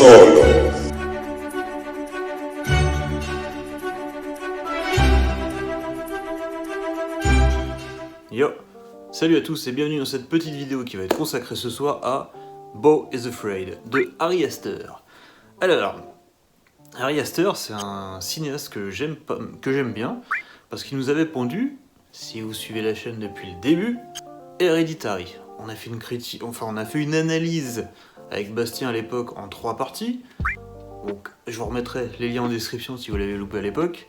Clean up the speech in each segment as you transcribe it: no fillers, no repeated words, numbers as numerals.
Solo. Yo, salut à tous et bienvenue dans cette petite vidéo qui va être consacrée ce soir à Beau is Afraid de Ari Aster. Alors, Ari Aster, c'est un cinéaste que j'aime bien parce qu'il nous avait pondu, si vous suivez la chaîne depuis le début, Hereditary. On a fait une critique, on a fait une analyse avec Bastien à l'époque en 3 parties. Donc, je vous remettrai les liens en description si vous l'avez loupé à l'époque.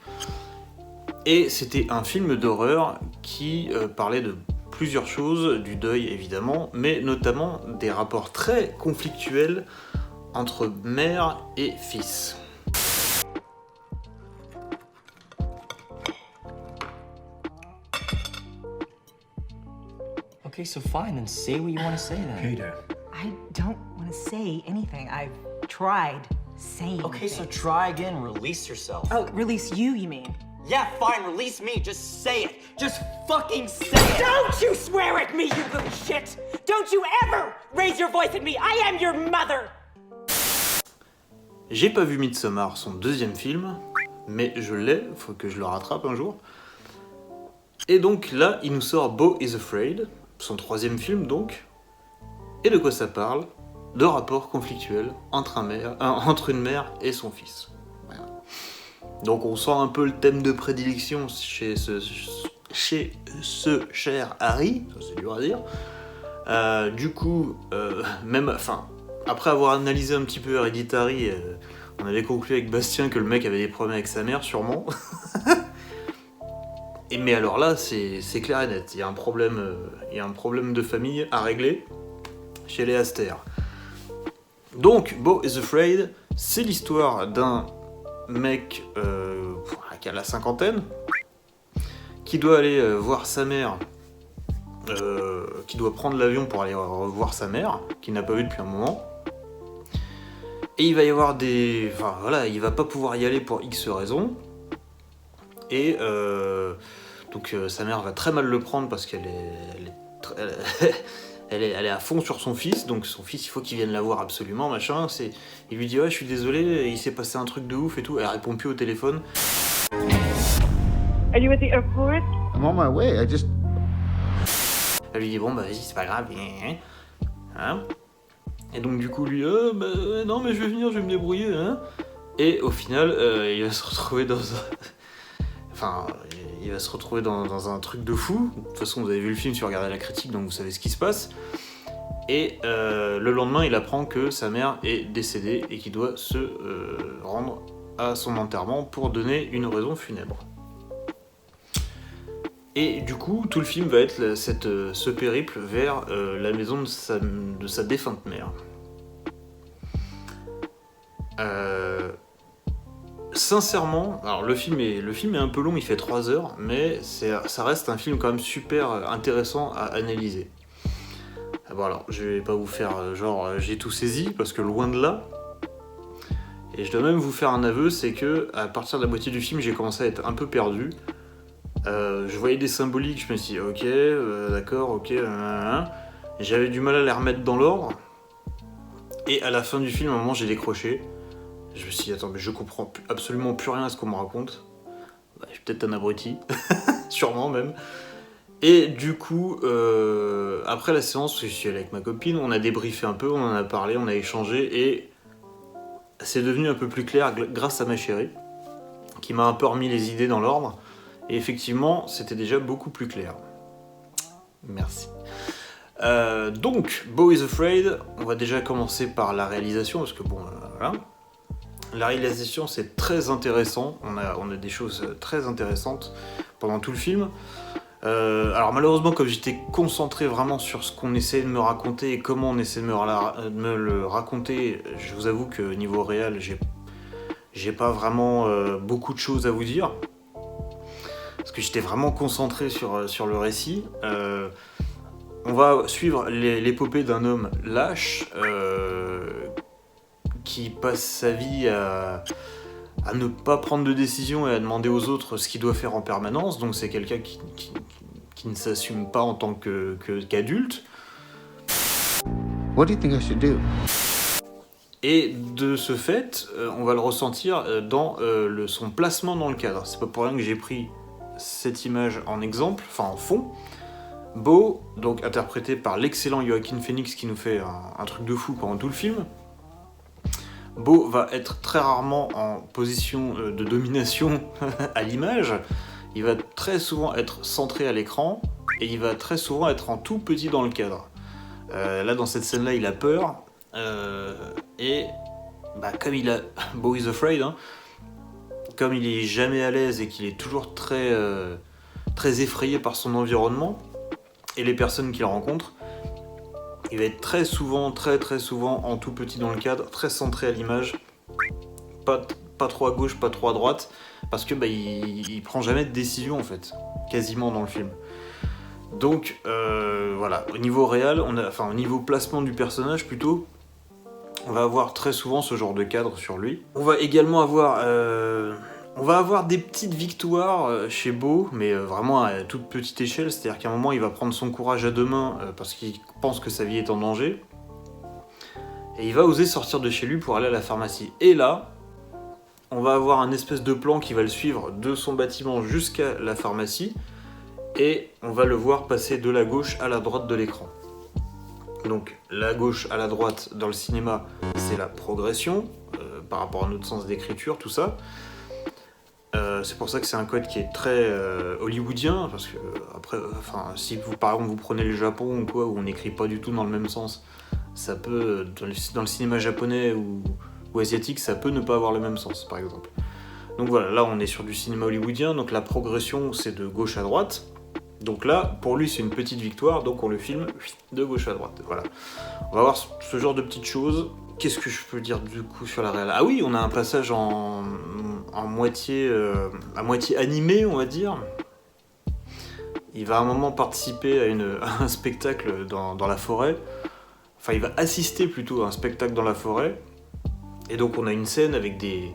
Et c'était un film d'horreur qui parlait de plusieurs choses, du deuil évidemment, mais notamment des rapports très conflictuels entre mère et fils. Okay, so fine, then say what you want to say then. Peter. I don't want to say anything. I've tried saying Okay, so things. try again, release yourself. Oh, release you mean? Yeah, fine, release me, just say it. Just fucking say it. Don't you swear at me, you little shit! Don't you ever raise your voice at me! I am your mother! J'ai pas vu Midsommar, son deuxième film, mais je l'ai, faut que je le rattrape un jour. Et donc là, il nous sort Beau is Afraid, son troisième film donc. Et de quoi ça parle? De rapports conflictuels entre une mère et son fils. Voilà. Donc on sent un peu le thème de prédilection chez ce cher Harry, ça c'est dur à dire. Après avoir analysé un petit peu Hereditary, on avait conclu avec Bastien que le mec avait des problèmes avec sa mère, sûrement. Mais alors là, c'est clair et net, il y a un problème de famille à régler chez les Aster. Donc, Beau is Afraid, c'est l'histoire d'un mec qui a la cinquantaine, qui doit aller voir sa mère, qui doit prendre l'avion pour aller revoir sa mère, qu'il n'a pas vue depuis un moment. Et il va y avoir il va pas pouvoir y aller pour X raisons. Et donc sa mère va très mal le prendre parce qu'elle elle est à fond sur son fils, donc son fils il faut qu'il vienne la voir absolument, machin. Il lui dit ouais je suis désolé, il s'est passé un truc de ouf et tout, elle répond plus au téléphone. Are you at the airport? I'm on my way. Elle lui dit bon bah vas-y c'est pas grave, hein. Et donc du coup lui non mais je vais venir, je vais me débrouiller, hein. Et au final il va se retrouver dans un truc de fou. De toute façon, vous avez vu le film si vous regardez la critique, donc vous savez ce qui se passe. Et le lendemain, il apprend que sa mère est décédée et qu'il doit se rendre à son enterrement pour donner une raison funèbre. Et du coup, tout le film va être ce périple vers la maison de sa défunte mère. Sincèrement, alors le film est un peu long, il fait 3 heures, mais ça reste un film quand même super intéressant à analyser. Bon alors, je vais pas vous faire j'ai tout saisi, parce que loin de là. Et je dois même vous faire un aveu, c'est que à partir de la moitié du film, j'ai commencé à être un peu perdu. Je voyais des symboliques, je me suis dit ok, d'accord, ok, j'avais du mal à les remettre dans l'ordre. Et à la fin du film, à un moment, j'ai décroché. Je me suis dit, attends, mais je comprends absolument plus rien à ce qu'on me raconte. Bah, je suis peut-être un abruti, sûrement même. Et du coup, après la séance, je suis allé avec ma copine, on a débriefé un peu, on en a parlé, on a échangé, et c'est devenu un peu plus clair grâce à ma chérie, qui m'a un peu remis les idées dans l'ordre, et effectivement, c'était déjà beaucoup plus clair. Merci. Donc, Beau is Afraid, on va déjà commencer par la réalisation, parce que bon, voilà. La réalisation c'est très intéressant, on a des choses très intéressantes pendant tout le film. Alors malheureusement comme j'étais concentré vraiment sur ce qu'on essayait de me raconter et comment on essayait de me le raconter, je vous avoue que niveau réel j'ai pas vraiment beaucoup de choses à vous dire. Parce que j'étais vraiment concentré sur le récit. On va suivre l'épopée d'un homme lâche qui passe sa vie à ne pas prendre de décision et à demander aux autres ce qu'il doit faire en permanence. Donc c'est quelqu'un qui ne s'assume pas en tant qu'adulte. What do you think I should do? Et de ce fait, on va le ressentir dans son placement dans le cadre. C'est pas pour rien que j'ai pris cette image en exemple, enfin en fond. Beau, donc interprété par l'excellent Joaquin Phoenix qui nous fait un truc de fou pendant tout le film. Beau va être très rarement en position de domination à l'image. Il va très souvent être centré à l'écran et il va très souvent être en tout petit dans le cadre. Là, dans cette scène-là, il a peur et comme il a Beau is afraid, hein, comme il est jamais à l'aise et qu'il est toujours très effrayé par son environnement et les personnes qu'il rencontre, il va être très souvent en tout petit dans le cadre, très centré à l'image, pas trop à gauche, pas trop à droite, parce que il prend jamais de décision en fait, quasiment dans le film. Donc voilà, au niveau réel, au niveau placement du personnage plutôt, on va avoir très souvent ce genre de cadre sur lui. On va également avoir des petites victoires chez Beau, mais vraiment à toute petite échelle, c'est-à-dire qu'à un moment il va prendre son courage à deux mains parce qu'il pense que sa vie est en danger, et il va oser sortir de chez lui pour aller à la pharmacie. Et là, on va avoir un espèce de plan qui va le suivre de son bâtiment jusqu'à la pharmacie, et on va le voir passer de la gauche à la droite de l'écran. Donc la gauche à la droite dans le cinéma, c'est la progression par rapport à notre sens d'écriture, tout ça. C'est pour ça que c'est un code qui est très hollywoodien, parce que après, si vous, par exemple, vous prenez le Japon ou quoi, où on n'écrit pas du tout dans le même sens, ça peut, dans le cinéma japonais ou asiatique, ça peut ne pas avoir le même sens, par exemple. Donc voilà, là on est sur du cinéma hollywoodien, donc la progression c'est de gauche à droite. Donc là, pour lui, c'est une petite victoire, donc on le filme de gauche à droite. Voilà. On va voir ce genre de petites choses. Qu'est-ce que je peux dire du coup sur la réal ? Ah oui, on a un passage à moitié animé, on va dire. Il va à un moment participer à un spectacle dans la forêt. Enfin, il va assister plutôt à un spectacle dans la forêt. Et donc on a une scène avec des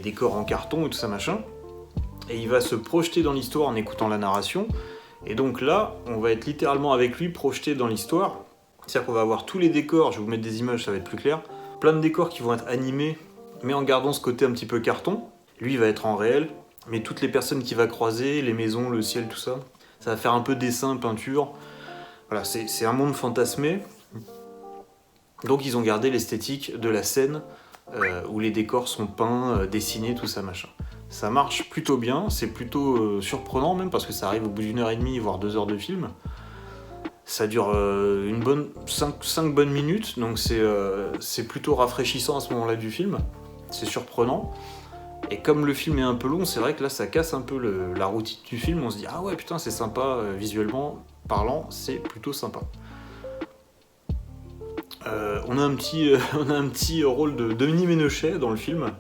décors en carton et tout ça machin. Et il va se projeter dans l'histoire en écoutant la narration. Et donc là, on va être littéralement avec lui projeté dans l'histoire. C'est-à-dire qu'on va avoir tous les décors, je vais vous mettre des images, ça va être plus clair. Plein de décors qui vont être animés, mais en gardant ce côté un petit peu carton. Lui, il va être en réel, mais toutes les personnes qu'il va croiser, les maisons, le ciel, tout ça, ça va faire un peu dessin, peinture. Voilà, c'est un monde fantasmé. Donc ils ont gardé l'esthétique de la scène où les décors sont peints, dessinés, tout ça machin. Ça marche plutôt bien, c'est plutôt surprenant même parce que ça arrive au bout d'1 heure et demie, voire 2 heures de film. Ça dure 5 bonnes minutes, donc c'est plutôt rafraîchissant à ce moment-là du film. C'est surprenant. Et comme le film est un peu long, c'est vrai que là ça casse un peu la routine du film. On se dit ah ouais putain c'est sympa, visuellement parlant, c'est plutôt sympa. On a un petit rôle de Denis Ménochet dans le film.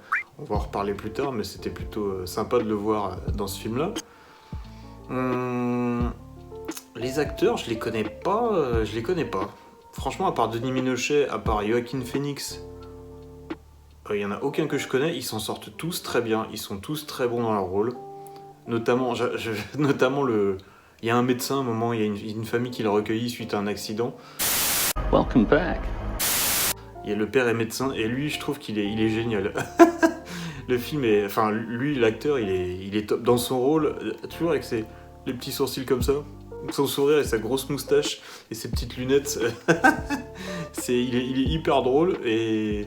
On va en reparler plus tard, mais c'était plutôt sympa de le voir dans ce film-là. Les acteurs, je les connais pas. Franchement, à part Denis Ménochet, à part Joaquin Phoenix, il y en a aucun que je connais. Ils s'en sortent tous très bien. Ils sont tous très bons dans leur rôle. Notamment il y a un médecin, à un moment, il y a une famille qui l'a recueilli suite à un accident. Welcome back. Et le père est médecin, et lui, je trouve qu'il est génial. Le film est... Enfin, lui, l'acteur, il est top dans son rôle, toujours avec les petits sourcils comme ça, son sourire et sa grosse moustache, et ses petites lunettes. Il est hyper drôle, et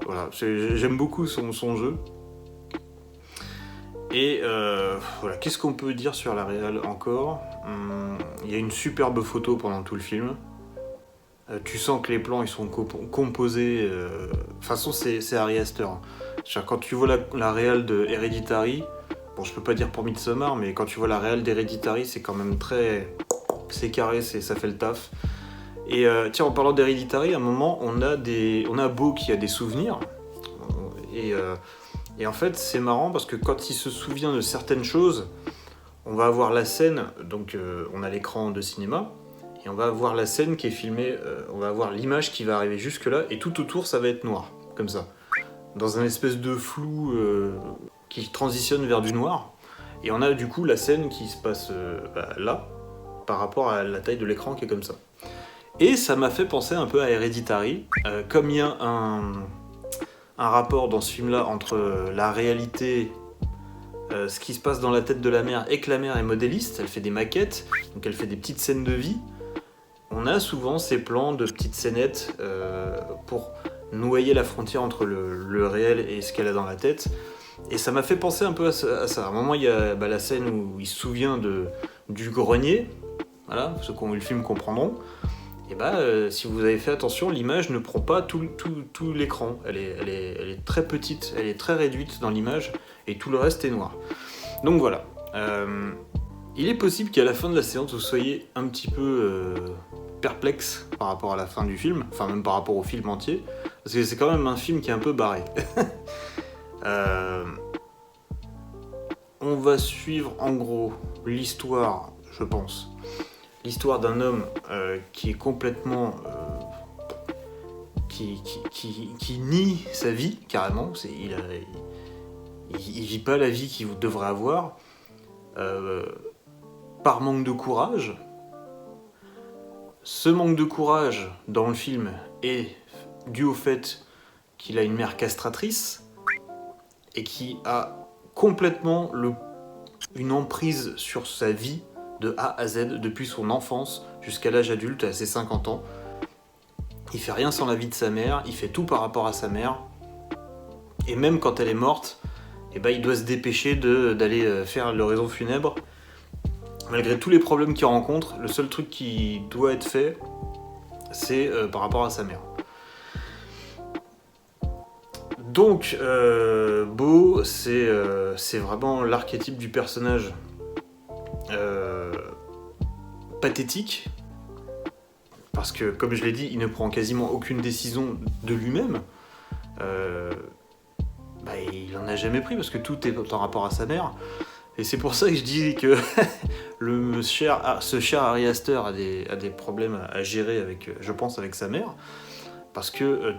voilà, j'aime beaucoup son jeu. Et voilà, qu'est-ce qu'on peut dire sur la réal encore ? Il y a une superbe photo pendant tout le film. Tu sens que les plans ils sont composés. De toute façon, c'est Ari Aster. Quand tu vois la réal de Hereditary, bon, je peux pas dire pour Midsommar, mais quand tu vois la réal d'Hereditary, c'est quand même c'est carré, ça fait le taf. Et tiens, en parlant d'Hereditary, à un moment, on a Beau qui a des souvenirs. Et en fait, c'est marrant parce que quand il se souvient de certaines choses, on va avoir la scène, donc on a l'écran de cinéma. Et on va avoir la scène qui est filmée, on va avoir l'image qui va arriver jusque là, et tout autour ça va être noir, comme ça. Dans un espèce de flou qui transitionne vers du noir. Et on a du coup la scène qui se passe là, par rapport à la taille de l'écran qui est comme ça. Et ça m'a fait penser un peu à Hereditary, comme il y a un rapport dans ce film-là entre la réalité, ce qui se passe dans la tête de la mère, et que la mère est modéliste, elle fait des maquettes, donc elle fait des petites scènes de vie. On a souvent ces plans de petites scénettes pour noyer la frontière entre le réel et ce qu'elle a dans la tête. Et ça m'a fait penser un peu à ça. À un moment, il y a la scène où il se souvient du grenier. Voilà, ceux qui ont vu le film comprendront. Et si vous avez fait attention, l'image ne prend pas tout l'écran. Elle est très petite, elle est très réduite dans l'image, et tout le reste est noir. Donc voilà. Il est possible qu'à la fin de la séance, vous soyez un petit peu perplexe par rapport à la fin du film, enfin même par rapport au film entier, parce que c'est quand même un film qui est un peu barré. On va suivre en gros l'histoire, je pense, l'histoire d'un homme qui est complètement... qui nie sa vie, carrément. Il vit pas la vie qu'il devrait avoir, par manque de courage. Ce manque de courage dans le film est dû au fait qu'il a une mère castratrice et qui a complètement une emprise sur sa vie de A à Z depuis son enfance jusqu'à l'âge adulte, à ses 50 ans. Il fait rien sans la vie de sa mère, il fait tout par rapport à sa mère, et même quand elle est morte, il doit se dépêcher d'aller faire l'oraison funèbre. Malgré tous les problèmes qu'il rencontre, le seul truc qui doit être fait, c'est par rapport à sa mère. Donc, Beau, c'est vraiment l'archétype du personnage pathétique, parce que, comme je l'ai dit, il ne prend quasiment aucune décision de lui-même. Il en a jamais pris, parce que tout est en rapport à sa mère. Et c'est pour ça que je dis que ce cher Ari Aster a des problèmes à gérer je pense, avec sa mère. Parce que,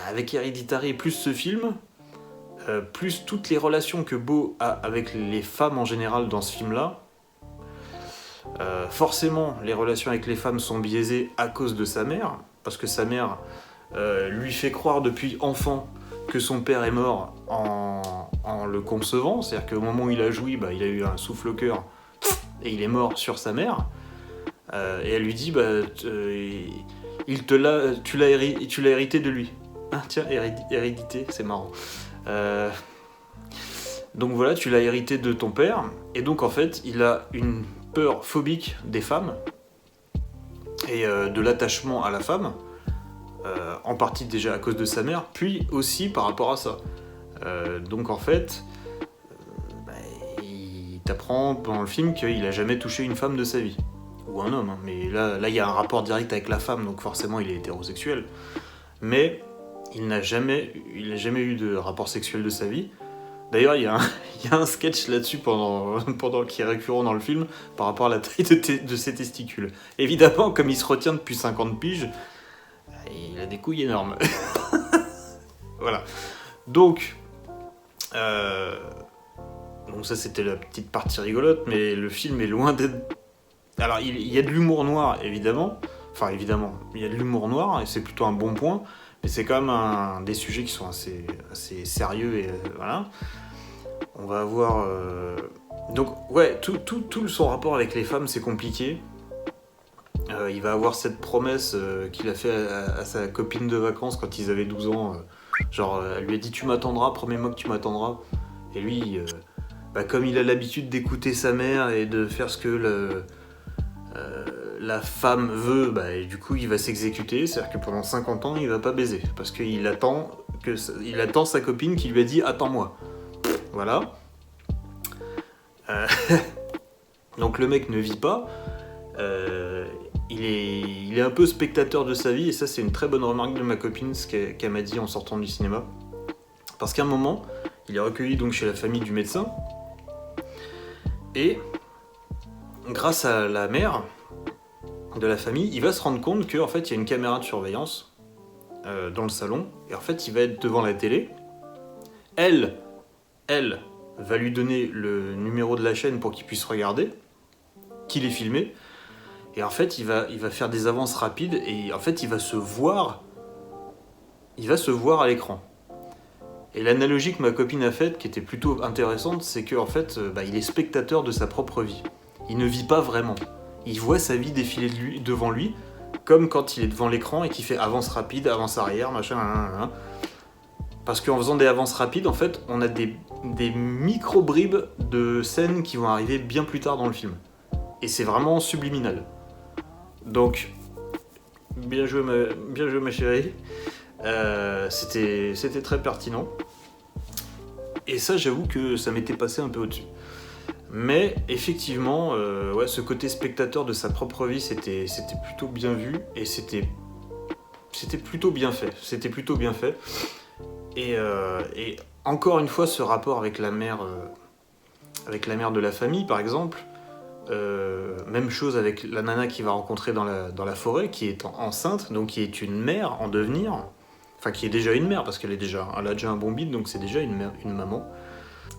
avec Hereditary plus ce film, plus toutes les relations que Beau a avec les femmes en général dans ce film-là, forcément, les relations avec les femmes sont biaisées à cause de sa mère, parce que sa mère lui fait croire depuis enfant que son père est mort en le concevant, c'est-à-dire qu'au moment où il a joui, il a eu un souffle au cœur et il est mort sur sa mère. Et elle lui dit, tu l'as hérité de lui. Ah tiens, hérédité, c'est marrant. Donc voilà, tu l'as hérité de ton père, et donc en fait, il a une peur phobique des femmes et de l'attachement à la femme. En partie déjà à cause de sa mère, puis aussi par rapport à ça. Donc en fait, il t'apprend pendant le film qu'il a jamais touché une femme de sa vie. Ou un homme, hein. Mais là il y a un rapport direct avec la femme, donc forcément il est hétérosexuel. Mais il n'a jamais eu de rapport sexuel de sa vie. D'ailleurs, il y a un sketch là-dessus pendant qui est récurrent dans le film, par rapport à la taille de ses testicules. Évidemment, comme il se retient depuis 50 piges, il a des couilles énormes. Voilà. Donc ça c'était la petite partie rigolote, mais le film est loin d'être... Alors il y a de l'humour noir, évidemment. Enfin évidemment, il y a de l'humour noir, et c'est plutôt un bon point. Mais c'est quand même des sujets qui sont assez sérieux, et voilà. On va avoir... Donc ouais, tout son rapport avec les femmes, c'est compliqué. Il va avoir cette promesse qu'il a fait à sa copine de vacances quand ils avaient 12 ans. Elle lui a dit « Tu m'attendras, promets-moi que tu m'attendras ». Et lui, comme il a l'habitude d'écouter sa mère et de faire ce que la femme veut, et du coup il va s'exécuter. C'est-à-dire que pendant 50 ans, il va pas baiser. Parce qu'il attend sa copine qui lui a dit « Attends-moi ». Voilà. Donc le mec ne vit pas. Il est un peu spectateur de sa vie, et ça c'est une très bonne remarque de ma copine, ce qu'elle m'a dit en sortant du cinéma. Parce qu'à un moment, il est recueilli donc chez la famille du médecin, et grâce à la mère de la famille, il va se rendre compte qu'en fait il y a une caméra de surveillance dans le salon, et en fait il va être devant la télé. Elle va lui donner le numéro de la chaîne pour qu'il puisse regarder, qu'il est filmé. Et en fait, il va faire des avances rapides et en fait, il va se voir à l'écran. Et l'analogie que ma copine a faite, qui était plutôt intéressante, c'est qu'en fait, il est spectateur de sa propre vie. Il ne vit pas vraiment. Il voit sa vie défiler devant lui, comme quand il est devant l'écran et qu'il fait avance rapide, avance arrière, machin. Parce qu'en faisant des avances rapides, en fait, on a des micro-bribes de scènes qui vont arriver bien plus tard dans le film. Et c'est vraiment subliminal. Donc, bien joué ma chérie. C'était très pertinent. Et ça, j'avoue que ça m'était passé un peu au-dessus. Mais effectivement, ce côté spectateur de sa propre vie, c'était plutôt bien vu et c'était plutôt bien fait. Et encore une fois, ce rapport avec la mère de la famille, par exemple. Même chose avec la nana qu'il va rencontrer dans la forêt, qui est enceinte, donc qui est une mère en devenir. Enfin, qui est déjà une mère, parce qu'elle a déjà un bon bide, donc c'est déjà une maman.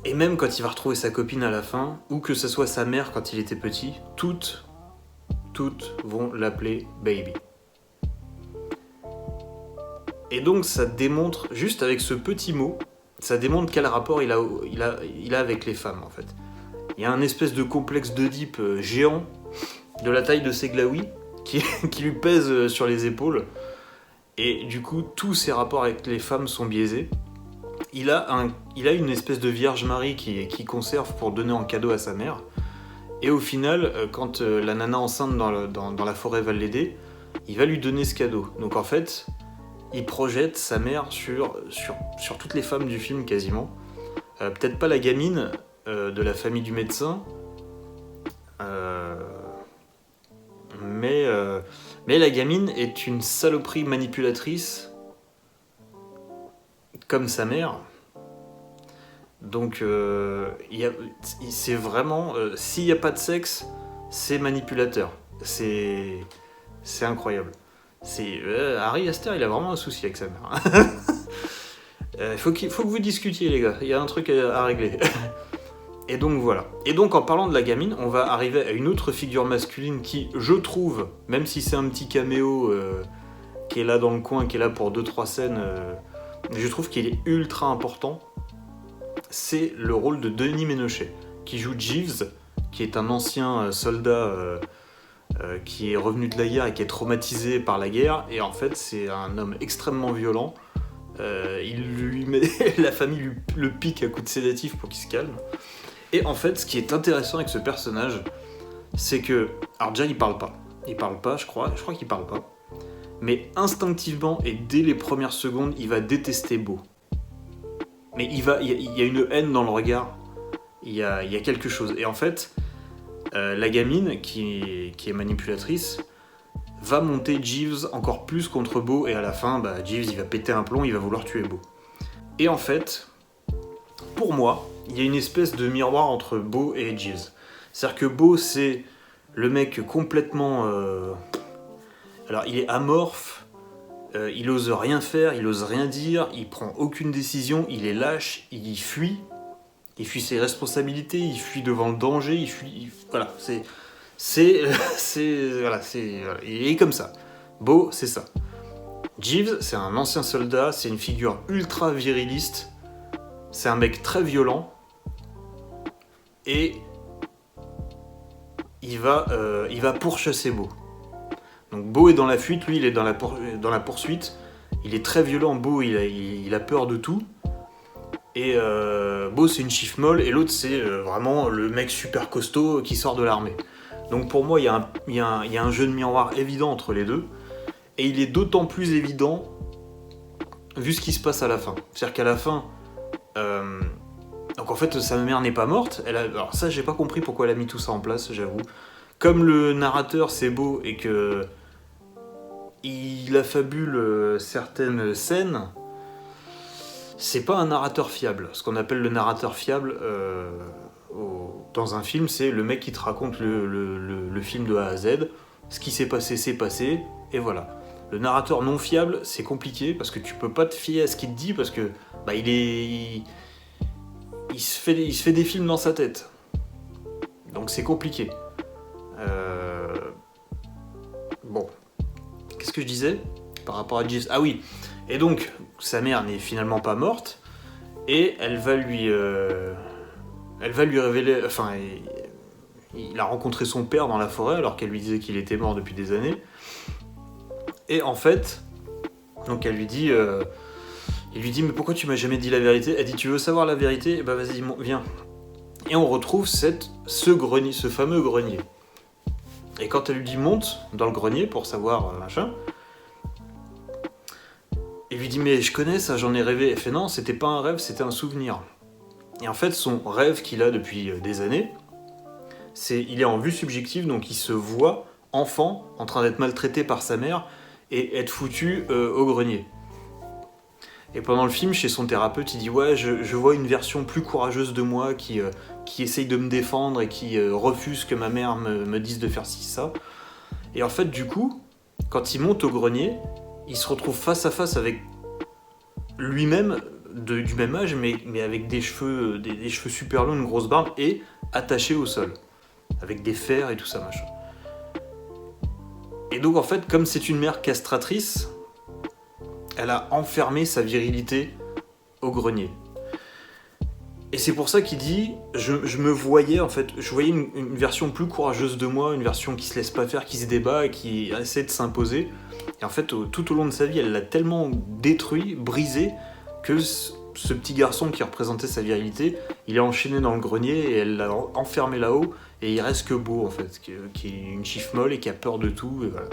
Et même quand il va retrouver sa copine à la fin, ou que ce soit sa mère quand il était petit, toutes vont l'appeler Baby. Et donc ça démontre, juste avec ce petit mot, ça démontre quel rapport il a avec les femmes, en fait. Il y a un espèce de complexe d'Oedipe géant, de la taille de Seglaoui, qui lui pèse sur les épaules. Et du coup, tous ses rapports avec les femmes sont biaisés. Il a une espèce de Vierge Marie qui conserve pour donner en cadeau à sa mère. Et au final, quand la nana enceinte dans la forêt va l'aider, il va lui donner ce cadeau. Donc en fait, il projette sa mère sur toutes les femmes du film quasiment. Peut-être pas la gamine de la famille du médecin, mais la gamine est une saloperie manipulatrice comme sa mère. Donc c'est vraiment s'il n'y a pas de sexe, c'est manipulateur. C'est incroyable. Harry Astor, il a vraiment un souci avec sa mère. Faut que vous discutiez, les gars. Il y a un truc à régler. Et donc voilà. Et donc en parlant de la gamine, on va arriver à une autre figure masculine qui, je trouve, même si c'est un petit caméo qui est là dans le coin, qui est là pour 2-3 scènes, je trouve qu'il est ultra important. C'est le rôle de Denis Ménochet, qui joue Jeeves, qui est un ancien soldat qui est revenu de la guerre et qui est traumatisé par la guerre. Et en fait, c'est un homme extrêmement violent. La famille le pique à coups de sédatifs pour qu'il se calme. Et en fait, ce qui est intéressant avec ce personnage, c'est que... Alors déjà, il parle pas. Je crois qu'il parle pas. Mais instinctivement, et dès les premières secondes, il va détester Beau. Mais il y a une haine dans le regard. Il y a quelque chose. Et en fait, la gamine, qui est manipulatrice, va monter Jeeves encore plus contre Beau. Et à la fin, Jeeves, il va péter un plomb, il va vouloir tuer Beau. Et en fait, pour moi, il y a une espèce de miroir entre Beau et Jeeves. C'est-à-dire que Beau, c'est le mec complètement... Alors, il est amorphe, il ose rien faire, il ose rien dire, il prend aucune décision, il est lâche, il fuit ses responsabilités, il fuit devant le danger, voilà, il est comme ça. Beau, c'est ça. Jeeves, c'est un ancien soldat, c'est une figure ultra viriliste, c'est un mec très violent, et il va pourchasser Beau. Donc Beau est dans la fuite, lui il est dans la poursuite, il est très violent, Beau il a peur de tout, et Beau c'est une chiffre molle, et l'autre c'est vraiment le mec super costaud qui sort de l'armée. Donc pour moi il y a un jeu de miroir évident entre les deux, et il est d'autant plus évident vu ce qui se passe à la fin. C'est-à-dire qu'à la fin, donc en fait sa mère n'est pas morte, alors ça j'ai pas compris pourquoi elle a mis tout ça en place, j'avoue. Comme le narrateur c'est Beau et que il affabule certaines scènes, c'est pas un narrateur fiable. Ce qu'on appelle le narrateur fiable dans un film, c'est le mec qui te raconte le film de A à Z. Ce qui s'est passé, et voilà. Le narrateur non fiable, c'est compliqué parce que tu peux pas te fier à ce qu'il te dit parce que il se fait des films dans sa tête. Donc c'est compliqué. qu'est-ce que je disais par rapport à Jeeves? Ah oui, et donc sa mère n'est finalement pas morte, et elle va lui révéler, enfin, il a rencontré son père dans la forêt alors qu'elle lui disait qu'il était mort depuis des années, et en fait, donc elle lui dit, il lui dit mais pourquoi tu m'as jamais dit la vérité? Elle dit tu veux savoir la vérité? Eh ben vas-y viens. Et on retrouve ce grenier, ce fameux grenier. Et quand elle lui dit monte dans le grenier pour savoir machin, il lui dit mais je connais ça, j'en ai rêvé. Elle fait non, c'était pas un rêve, c'était un souvenir. Et en fait son rêve qu'il a depuis des années, il est en vue subjective, donc il se voit enfant en train d'être maltraité par sa mère et être foutu au grenier. Et pendant le film, chez son thérapeute, il dit ouais, je vois une version plus courageuse de moi qui essaye de me défendre et qui refuse que ma mère me dise de faire ci, ça. Et en fait, du coup, quand il monte au grenier, il se retrouve face à face avec lui-même du même âge, mais avec des cheveux, des cheveux super longs, une grosse barbe, et attaché au sol, avec des fers et tout ça, machin. Et donc en fait, comme c'est une mère castratrice, elle a enfermé sa virilité au grenier. Et c'est pour ça qu'il dit, je me voyais en fait, je voyais une version plus courageuse de moi, une version qui se laisse pas faire, qui se débat et qui essaie de s'imposer. Et en fait, tout au long de sa vie, elle l'a tellement détruit, brisé, que ce petit garçon qui représentait sa virilité, il est enchaîné dans le grenier et elle l'a enfermé là-haut, et il reste que Beau en fait, qui est une chiffre molle et qui a peur de tout, et voilà.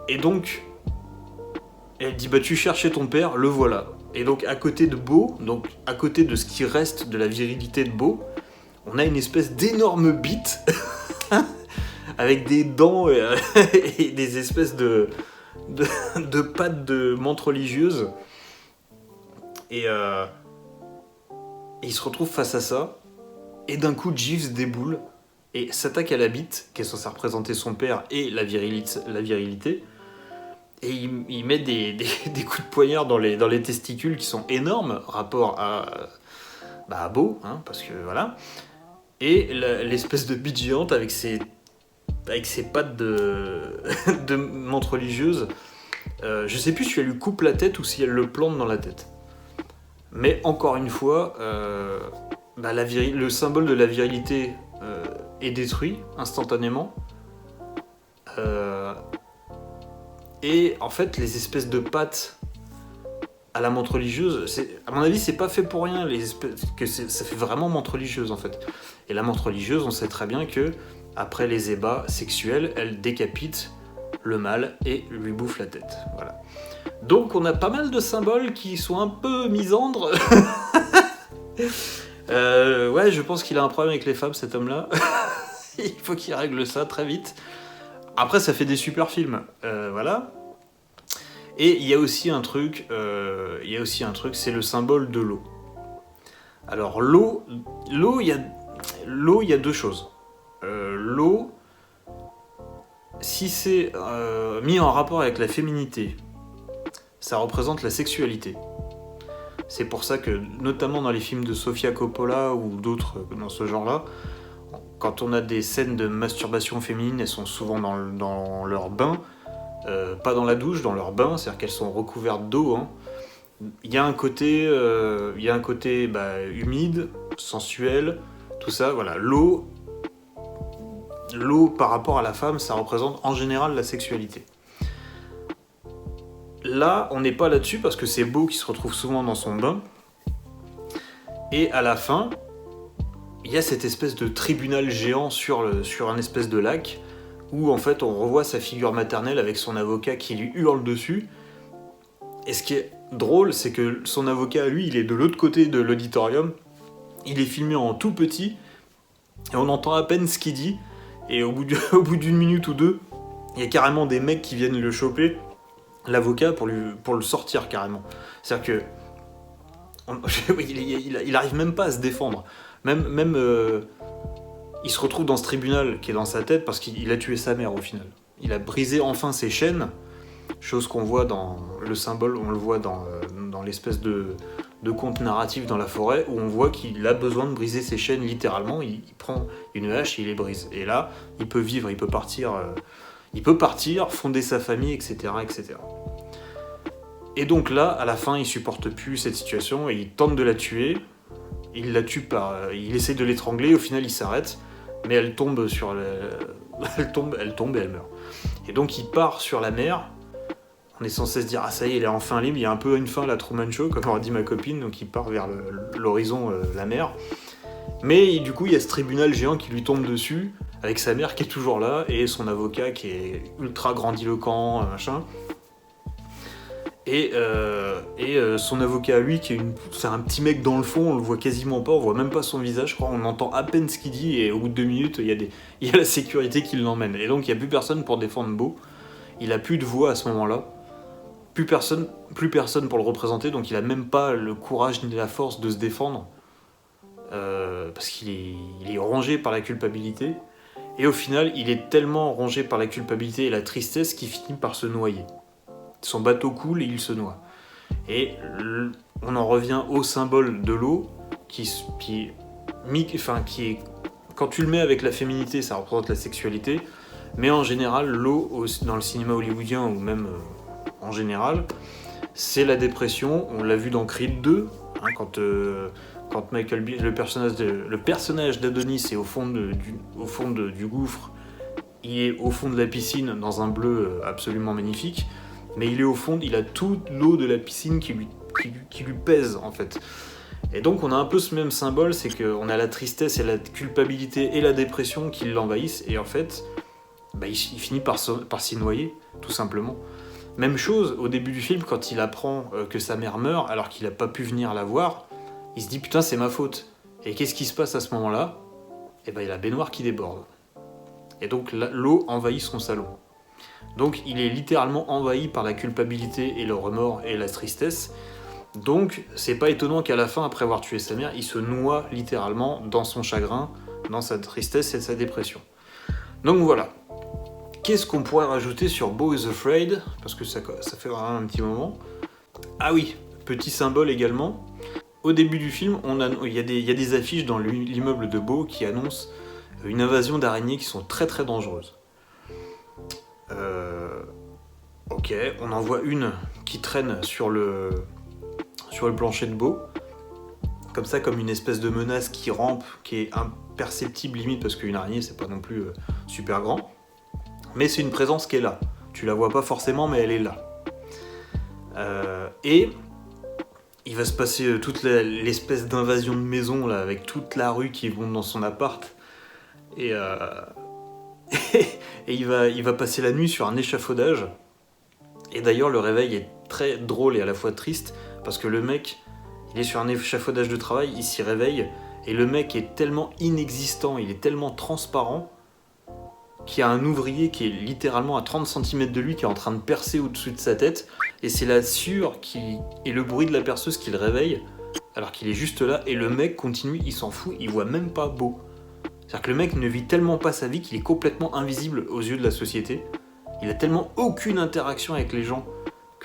Et donc, elle dit bah tu cherchais ton père, le voilà. Et donc à côté de Beau, donc à côté de ce qui reste de la virilité de Beau, on a une espèce d'énorme bite avec des dents et des espèces de pattes de menthe religieuse. Et il se retrouve face à ça, et d'un coup Jeeves déboule et s'attaque à la bite qui est censée représenter son père et la virilité. Et il met des coups de poignard dans les testicules qui sont énormes, rapport à Beau, hein, parce que voilà. Et l'espèce de bite géante avec ses pattes de menthe religieuse, je sais plus si elle lui coupe la tête ou si elle le plante dans la tête. Mais encore une fois, le symbole de la virilité est détruit instantanément. Et en fait, les espèces de pattes à la menthe religieuse, à mon avis, c'est pas fait pour rien, ça fait vraiment menthe religieuse en fait. Et la menthe religieuse, on sait très bien que après les ébats sexuels, elle décapite le mâle et lui bouffe la tête. Voilà. Donc on a pas mal de symboles qui sont un peu misandres. Ouais, je pense qu'il a un problème avec les femmes, cet homme-là. Il faut qu'il règle ça très vite. Après, ça fait des super films, voilà. Et il y a aussi un truc, c'est le symbole de l'eau. Alors l'eau, il y a deux choses. L'eau, si c'est mis en rapport avec la féminité, ça représente la sexualité. C'est pour ça que, notamment dans les films de Sofia Coppola ou d'autres dans ce genre-là, quand on a des scènes de masturbation féminine, elles sont souvent dans leur bain, pas dans la douche, dans leur bain, c'est-à-dire qu'elles sont recouvertes d'eau. Hein. Il y a un côté, humide, sensuel, tout ça. Voilà, l'eau par rapport à la femme, ça représente en général la sexualité. Là, on n'est pas là-dessus parce que c'est Beau qui se retrouve souvent dans son bain. Et à la fin, il y a cette espèce de tribunal géant sur un espèce de lac où en fait on revoit sa figure maternelle avec son avocat qui lui hurle dessus. Et ce qui est drôle, c'est que son avocat, lui, il est de l'autre côté de l'auditorium. Il est filmé en tout petit et on entend à peine ce qu'il dit. Et au bout d'une minute ou deux, il y a carrément des mecs qui viennent le choper, l'avocat, pour le sortir carrément. C'est-à-dire que il arrive même pas à se défendre. Même il se retrouve dans ce tribunal qui est dans sa tête parce qu'il a tué sa mère au final. Il a brisé enfin ses chaînes, chose qu'on voit dans le symbole, on le voit dans l'espèce de conte narratif dans la forêt où on voit qu'il a besoin de briser ses chaînes littéralement. Il prend une hache et il les brise. Et là, il peut vivre, il peut partir il peut partir, fonder sa famille, etc., etc. Et donc là, à la fin, il supporte plus cette situation et il tente de la tuer. Il la tue il essaie de l'étrangler, au final il s'arrête, mais elle tombe sur elle tombe et elle meurt. Et donc il part sur la mer. On est censé se dire, ah ça y est, il est enfin libre, il y a un peu une fin à la Truman Show, comme aurait dit ma copine, donc il part vers l'horizon, la mer. Mais du coup, il y a ce tribunal géant qui lui tombe dessus, avec sa mère qui est toujours là, et son avocat qui est ultra grandiloquent, machin. Et son avocat à lui, c'est un petit mec dans le fond, on le voit quasiment pas, on voit même pas son visage, je crois, on entend à peine ce qu'il dit, et au bout de 2 minutes, il y a la sécurité qui l'emmène. Et donc il n'y a plus personne pour défendre Beau, il a plus de voix à ce moment-là, plus personne pour le représenter, donc il a même pas le courage ni la force de se défendre, parce qu'il est rongé par la culpabilité, et au final, il est tellement rongé par la culpabilité et la tristesse qu'il finit par se noyer. Son bateau coule et il se noie. Et on en revient au symbole de l'eau, qui est, quand tu le mets avec la féminité, ça représente la sexualité, mais en général, l'eau, dans le cinéma hollywoodien, ou même en général, c'est la dépression. On l'a vu dans Creed 2, hein, quand Michael Bean, le personnage d'Adonis est au fond du gouffre, il est au fond de la piscine dans un bleu absolument magnifique, mais il est au fond, il a toute l'eau de la piscine qui lui pèse en fait. Et donc on a un peu ce même symbole, c'est qu'on a la tristesse et la culpabilité et la dépression qui l'envahissent, et en fait, il finit par s'y noyer, tout simplement. Même chose au début du film, quand il apprend que sa mère meurt alors qu'il n'a pas pu venir la voir, il se dit putain c'est ma faute. Et qu'est-ce qui se passe à ce moment-là ? Il y a la baignoire qui déborde. Et donc l'eau envahit son salon. Donc il est littéralement envahi par la culpabilité et le remords et la tristesse. Donc c'est pas étonnant qu'à la fin, après avoir tué sa mère, il se noie littéralement dans son chagrin, dans sa tristesse et sa dépression. Donc voilà. Qu'est-ce qu'on pourrait rajouter sur Beau is Afraid ? Parce que ça fait vraiment un petit moment. Ah oui, petit symbole également. Au début du film, il y a des affiches dans l'immeuble de Beau qui annoncent une invasion d'araignées qui sont très très dangereuses. Ok, on en voit une qui traîne sur le plancher de Beau, comme ça, comme une espèce de menace qui rampe, qui est imperceptible limite, parce qu'une araignée c'est pas non plus super grand, mais c'est une présence qui est là. Tu la vois pas forcément, mais elle est là. Et il va se passer toute l'espèce d'invasion de maison là, avec toute la rue qui monte dans son appart, et il va passer la nuit sur un échafaudage. Et d'ailleurs, le réveil est très drôle et à la fois triste, parce que le mec, il est sur un échafaudage de travail, il s'y réveille, et le mec est tellement inexistant, il est tellement transparent, qu'il y a un ouvrier qui est littéralement à 30 cm de lui, qui est en train de percer au-dessus de sa tête, et c'est la sueur et le bruit de la perceuse qui le réveille, alors qu'il est juste là, et le mec continue, il s'en fout, il voit même pas Beau. C'est-à-dire que le mec ne vit tellement pas sa vie qu'il est complètement invisible aux yeux de la société. Il a tellement aucune interaction avec les gens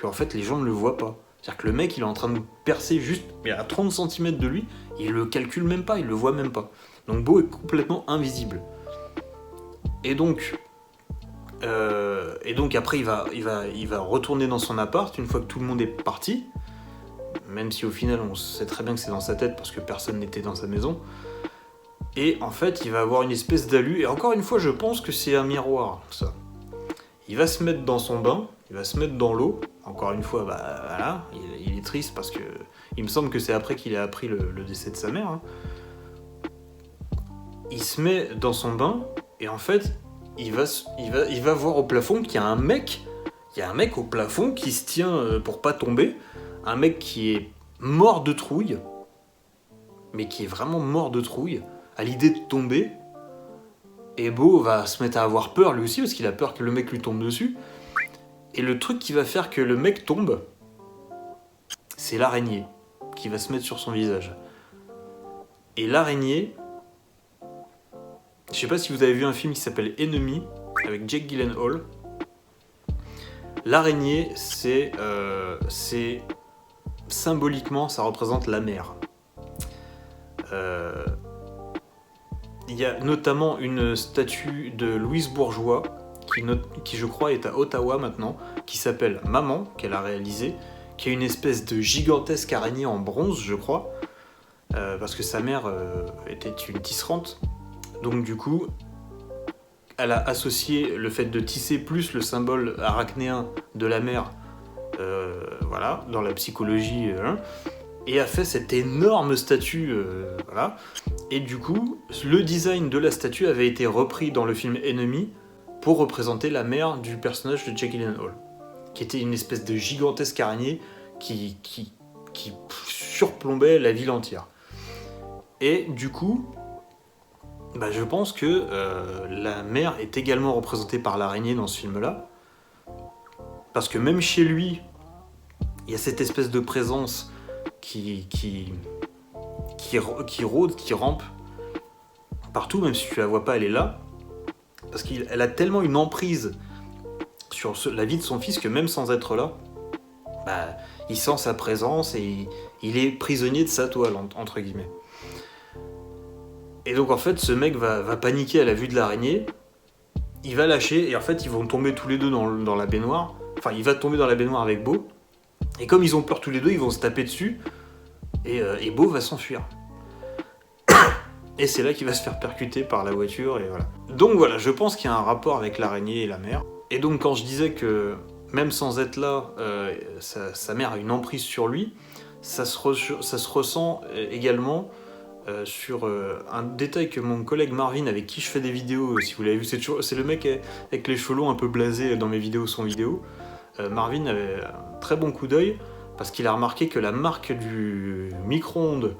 qu'en fait les gens ne le voient pas. C'est-à-dire que le mec il est en train de percer juste mais à 30 cm de lui, il le calcule même pas, il le voit même pas. Donc Beau est complètement invisible. Et donc après il va retourner dans son appart une fois que tout le monde est parti, même si au final on sait très bien que c'est dans sa tête parce que personne n'était dans sa maison. Et en fait, il va avoir une espèce d'alu, et encore une fois, je pense que c'est un miroir, ça. Il va se mettre dans son bain, il va se mettre dans l'eau, encore une fois, voilà, il est triste parce que il me semble que c'est après qu'il a appris le décès de sa mère. Hein. Il se met dans son bain, et en fait, il va voir au plafond qu'il y a un mec au plafond qui se tient pour pas tomber, un mec qui est mort de trouille, mais qui est vraiment mort de trouille, à l'idée de tomber, et Beau va se mettre à avoir peur lui aussi, parce qu'il a peur que le mec lui tombe dessus, et le truc qui va faire que le mec tombe, c'est l'araignée, qui va se mettre sur son visage. Et l'araignée, je sais pas si vous avez vu un film qui s'appelle Enemy, avec Jake Gyllenhaal, l'araignée, c'est symboliquement, ça représente la mer. Il y a notamment une statue de Louise Bourgeois qui je crois est à Ottawa maintenant, qui s'appelle Maman, qu'elle a réalisé, qui est une espèce de gigantesque araignée en bronze, je crois, parce que sa mère était une tisserande. Donc du coup, elle a associé le fait de tisser plus le symbole arachnéen de la mère, voilà, dans la psychologie, et a fait cette énorme statue, voilà. Et du coup, le design de la statue avait été repris dans le film Enemy pour représenter la mère du personnage de Jake Gyllenhaal, qui était une espèce de gigantesque araignée qui surplombait la ville entière. Et du coup, bah, je pense que la mère est également représentée par l'araignée dans ce film-là, parce que même chez lui, il y a cette espèce de présence qui rôde, qui rampe partout, même si tu la vois pas, elle est là, parce qu'elle a tellement une emprise sur la vie de son fils que même sans être là, bah, il sent sa présence et il est prisonnier de sa toile, entre guillemets. Et donc en fait, ce mec va paniquer à la vue de l'araignée, il va lâcher, et en fait, ils vont tomber tous les deux dans la baignoire. Enfin, il va tomber dans la baignoire avec Beau, et comme ils ont peur tous les deux, ils vont se taper dessus, et Beau va s'enfuir. Et c'est là qu'il va se faire percuter par la voiture, et voilà. Donc voilà, je pense qu'il y a un rapport avec l'araignée et la mère. Et donc quand je disais que, même sans être là, sa mère a une emprise sur lui, ça se ressent également sur un détail que mon collègue Marvin, avec qui je fais des vidéos, si vous l'avez vu, c'est le mec avec les cheveux longs un peu blasés dans mes vidéos, son vidéo. Marvin avait un très bon coup d'œil, parce qu'il a remarqué que la marque du micro-ondes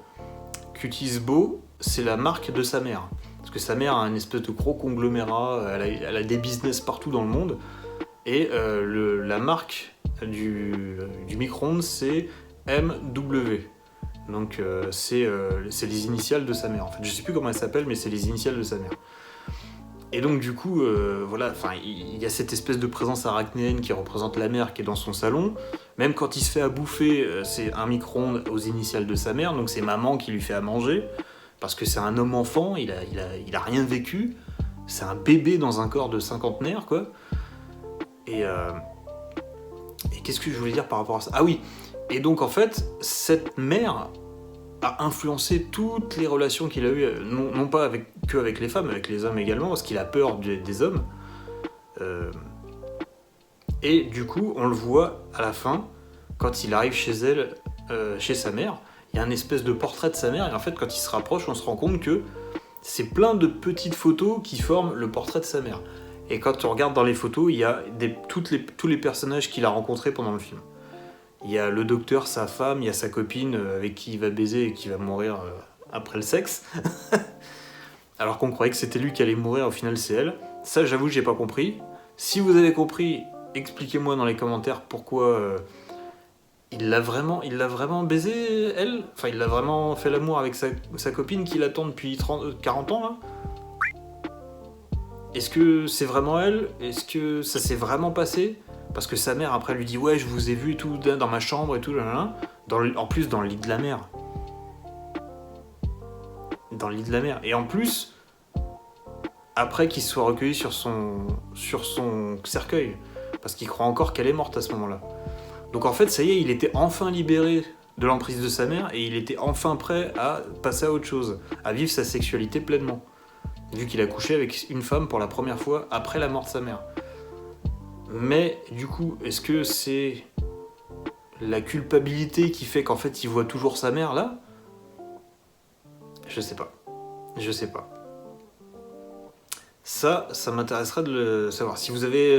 qu'utilise Beau, c'est la marque de sa mère. Parce que sa mère a un espèce de gros conglomérat, elle a des business partout dans le monde, et la marque du micro-ondes, c'est MW. Donc c'est les initiales de sa mère. En fait, je sais plus comment elle s'appelle, mais c'est les initiales de sa mère. Et donc du coup, voilà, enfin, il y a cette espèce de présence arachnéenne qui représente la mère qui est dans son salon. Même quand il se fait à bouffer, c'est un micro-ondes aux initiales de sa mère, donc c'est maman qui lui fait à manger, parce que c'est un homme-enfant, il a rien vécu, c'est un bébé dans un corps de cinquantenaire, quoi. Et qu'est-ce que je voulais dire par rapport à ça ? Ah oui, et donc en fait, cette mère a influencé toutes les relations qu'il a eues, non pas avec les femmes, avec les hommes également, parce qu'il a peur des hommes. Et du coup, on le voit à la fin, quand il arrive chez elle, chez sa mère, il y a un espèce de portrait de sa mère, et en fait, quand il se rapproche, on se rend compte que c'est plein de petites photos qui forment le portrait de sa mère. Et quand on regarde dans les photos, il y a tous les personnages qu'il a rencontrés pendant le film. Il y a le docteur, sa femme, il y a sa copine avec qui il va baiser et qui va mourir après le sexe. Alors qu'on croyait que c'était lui qui allait mourir, au final c'est elle. Ça, j'avoue, j'ai pas compris. Si vous avez compris, expliquez-moi dans les commentaires pourquoi il l'a vraiment baisé, elle. Enfin, il l'a vraiment fait l'amour avec sa copine qui l'attend depuis 40 ans, là. Est-ce que c'est vraiment elle ? Est-ce que ça s'est vraiment passé ? Parce que sa mère après lui dit ouais, je vous ai vu et tout dans ma chambre et tout, en plus dans le lit de la mère. Dans le lit de la mère. Et en plus, après qu'il soit recueilli sur son cercueil, parce qu'il croit encore qu'elle est morte à ce moment-là. Donc en fait, ça y est, il était enfin libéré de l'emprise de sa mère et il était enfin prêt à passer à autre chose, à vivre sa sexualité pleinement, vu qu'il a couché avec une femme pour la première fois après la mort de sa mère. Mais du coup, est-ce que c'est la culpabilité qui fait qu'en fait il voit toujours sa mère là ? Je sais pas. Ça m'intéresserait de le savoir. Si vous avez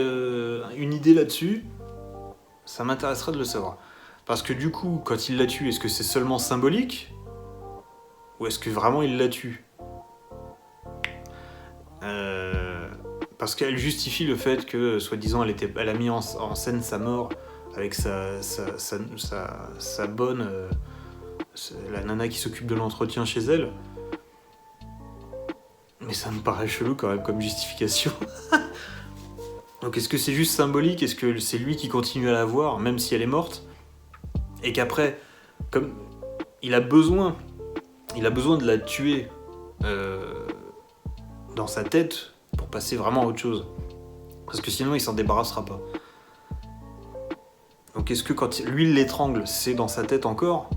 une idée là-dessus, ça m'intéresserait de le savoir. Parce que du coup, quand il la tue, est-ce que c'est seulement symbolique ? Ou est-ce que vraiment il la tue ? Parce qu'elle justifie le fait que, soi-disant, elle a mis en scène sa mort avec sa bonne... la nana qui s'occupe de l'entretien chez elle. Mais ça me paraît chelou quand même comme justification. Donc est-ce que c'est juste symbolique ? Est-ce que c'est lui qui continue à la voir, même si elle est morte ? Et qu'après, comme il a besoin de la tuer dans sa tête pour passer vraiment à autre chose. Parce que sinon, il s'en débarrassera pas. Donc est-ce que quand lui il l'étrangle, c'est dans sa tête encore ?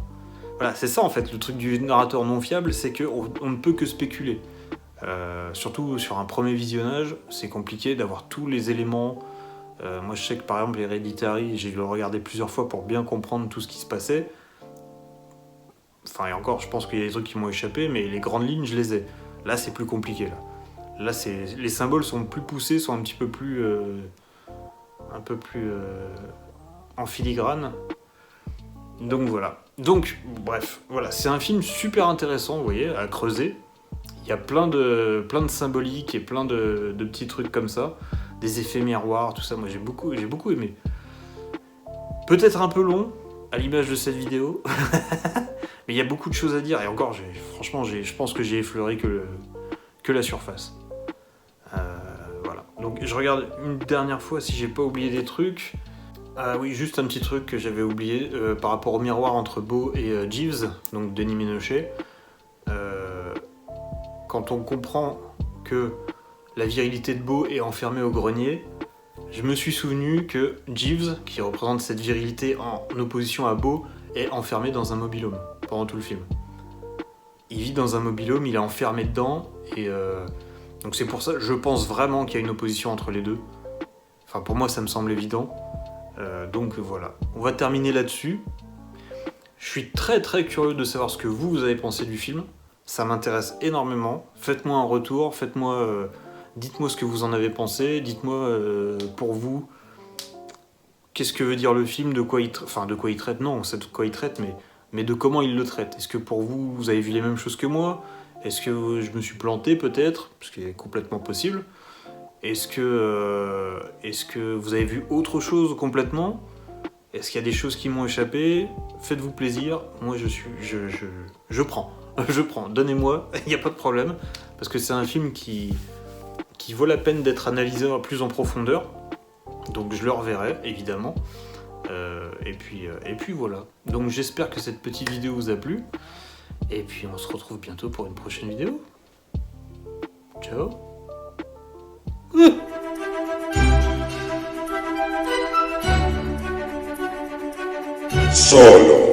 Voilà, c'est ça en fait, le truc du narrateur non fiable, c'est qu'on ne peut que spéculer. Surtout sur un premier visionnage, c'est compliqué d'avoir tous les éléments. Moi je sais que par exemple Hereditary, j'ai dû le regarder plusieurs fois pour bien comprendre tout ce qui se passait. Enfin et encore, je pense qu'il y a des trucs qui m'ont échappé, mais les grandes lignes je les ai. Là c'est plus compliqué là. Là les symboles sont plus poussés, sont un petit peu plus... en filigrane. Donc voilà. Donc, bref, voilà, c'est un film super intéressant, vous voyez, à creuser. Il y a plein de symboliques et plein de petits trucs comme ça. Des effets miroirs, tout ça, moi j'ai beaucoup aimé. Peut-être un peu long, à l'image de cette vidéo. Mais il y a beaucoup de choses à dire, et encore, franchement, je pense que j'ai effleuré que la surface. Voilà. Donc je regarde une dernière fois si j'ai pas oublié des trucs. Ah oui, juste un petit truc que j'avais oublié par rapport au miroir entre Beau et Jeeves, donc Denis Ménochet. Quand on comprend que la virilité de Beau est enfermée au grenier, je me suis souvenu que Jeeves, qui représente cette virilité en opposition à Beau, est enfermé dans un mobil-home pendant tout le film. Il vit dans un mobil-home, il est enfermé dedans, et donc c'est pour ça, je pense vraiment qu'il y a une opposition entre les deux. Enfin, pour moi, ça me semble évident. Donc voilà, on va terminer là-dessus. Je suis très très curieux de savoir ce que vous avez pensé du film. Ça m'intéresse énormément. Faites-moi un retour, dites-moi ce que vous en avez pensé. Dites-moi pour vous, qu'est-ce que veut dire le film, de quoi il traite. Non, on sait de quoi il traite, mais de comment il le traite. Est-ce que pour vous, vous avez vu les mêmes choses que moi ? Est-ce que je me suis planté peut-être ? Ce qui est complètement possible. Est-ce que vous avez vu autre chose complètement ? Est-ce qu'il y a des choses qui m'ont échappé ? Faites-vous plaisir. Moi, je prends. Je prends. Donnez-moi. Il n'y a pas de problème. Parce que c'est un film qui vaut la peine d'être analysé plus en profondeur. Donc, je le reverrai, évidemment. Et puis voilà. Donc, j'espère que cette petite vidéo vous a plu. Et puis, on se retrouve bientôt pour une prochaine vidéo. Ciao. Solo.